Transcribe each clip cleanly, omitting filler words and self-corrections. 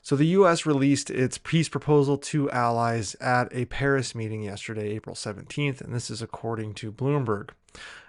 So the U.S. released its peace proposal to allies at a Paris meeting yesterday, April 17th, and this is according to Bloomberg.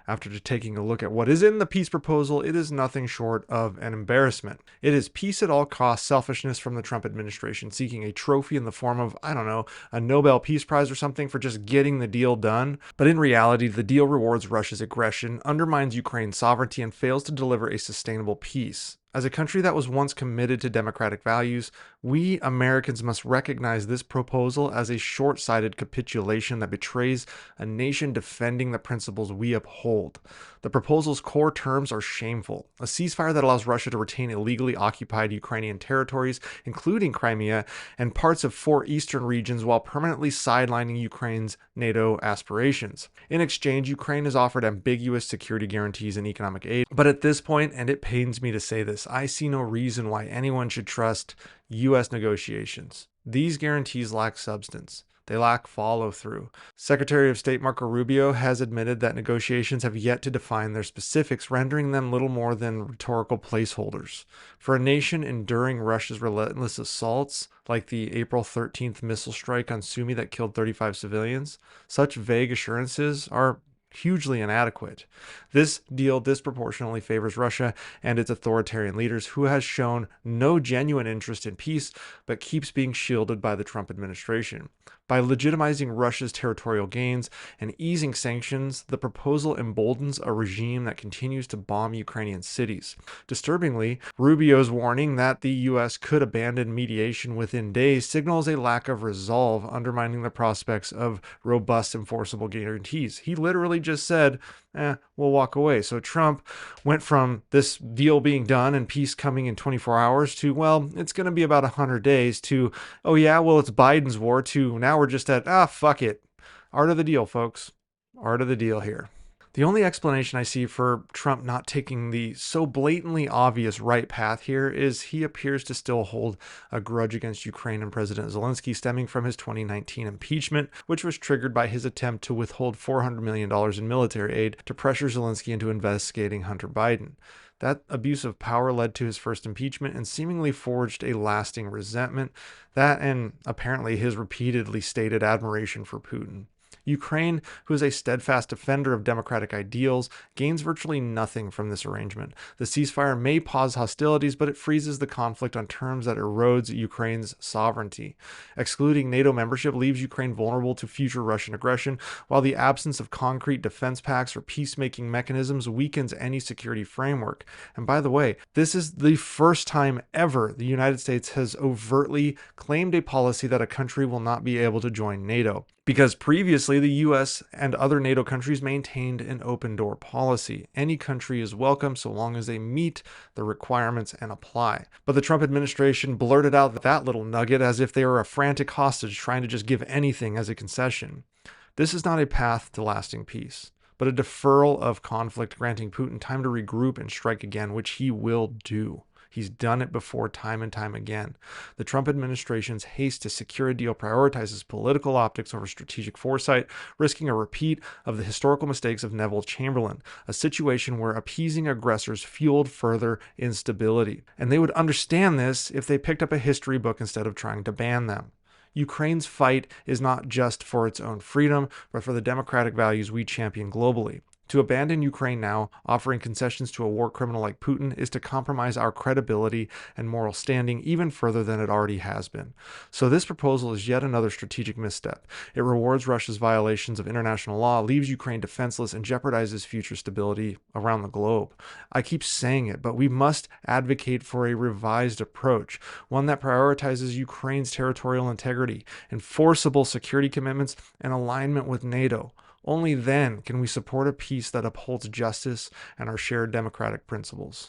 After taking a look at what is in the peace proposal, it is nothing short of an embarrassment. It is peace at all costs selfishness from the Trump administration, seeking a trophy in the form of, I don't know, a Nobel Peace Prize or something for just getting the deal done. But in reality, the deal rewards Russia's aggression, undermines Ukraine's sovereignty, and fails to deliver a sustainable peace. As a country that was once committed to democratic values, we Americans must recognize this proposal as a short-sighted capitulation that betrays a nation defending the principles we uphold. The proposal's core terms are shameful. A ceasefire that allows Russia to retain illegally occupied Ukrainian territories, including Crimea, and parts of 4 eastern regions while permanently sidelining Ukraine's NATO aspirations. In exchange, Ukraine is offered ambiguous security guarantees and economic aid. But at this point, and it pains me to say this, I see no reason why anyone should trust U.S. negotiations. These guarantees lack substance. They lack follow-through. Secretary of State Marco Rubio has admitted that negotiations have yet to define their specifics, rendering them little more than rhetorical placeholders. For a nation enduring Russia's relentless assaults, like the April 13th missile strike on Sumy that killed 35 civilians, such vague assurances are hugely inadequate. This deal disproportionately favors Russia and its authoritarian leaders, who has shown no genuine interest in peace but keeps being shielded by the Trump administration. By legitimizing Russia's territorial gains and easing sanctions, the proposal emboldens a regime that continues to bomb Ukrainian cities. Disturbingly, Rubio's warning that the U.S. could abandon mediation within days signals a lack of resolve, undermining the prospects of robust enforceable guarantees. He literally just said, we'll walk away. So Trump went from this deal being done and peace coming in 24 hours to, well, it's going to be about 100 days to, oh yeah, well, it's Biden's war, to now we're just at, fuck it. Art of the deal, folks. Art of the deal here. The only explanation I see for Trump not taking the so blatantly obvious right path here is he appears to still hold a grudge against Ukraine and President Zelensky, stemming from his 2019 impeachment, which was triggered by his attempt to withhold $400 million in military aid to pressure Zelensky into investigating Hunter Biden. That abuse of power led to his first impeachment and seemingly forged a lasting resentment, that and apparently his repeatedly stated admiration for Putin. Ukraine, who is a steadfast defender of democratic ideals, gains virtually nothing from this arrangement. The ceasefire may pause hostilities, but it freezes the conflict on terms that erodes Ukraine's sovereignty. Excluding NATO membership leaves Ukraine vulnerable to future Russian aggression, while the absence of concrete defense pacts or peacemaking mechanisms weakens any security framework. And by the way, this is the first time ever the United States has overtly claimed a policy that a country will not be able to join NATO, because previously the US and other NATO countries maintained an open door policy. Any country is welcome so long as they meet the requirements and apply. But the Trump administration blurted out that little nugget as if they were a frantic hostage trying to just give anything as a concession. This is not a path to lasting peace, but a deferral of conflict, granting Putin time to regroup and strike again, which he will do. He's done it before time and time again. The Trump administration's haste to secure a deal prioritizes political optics over strategic foresight, risking a repeat of the historical mistakes of Neville Chamberlain, a situation where appeasing aggressors fueled further instability. And they would understand this if they picked up a history book instead of trying to ban them. Ukraine's fight is not just for its own freedom, but for the democratic values we champion globally. To abandon Ukraine now, offering concessions to a war criminal like Putin, is to compromise our credibility and moral standing even further than it already has been. So this proposal is yet another strategic misstep. It rewards Russia's violations of international law, leaves Ukraine defenseless, and jeopardizes future stability around the globe. I keep saying it, but we must advocate for a revised approach, one that prioritizes Ukraine's territorial integrity, enforceable security commitments, and alignment with NATO. Only then can we support a peace that upholds justice and our shared democratic principles.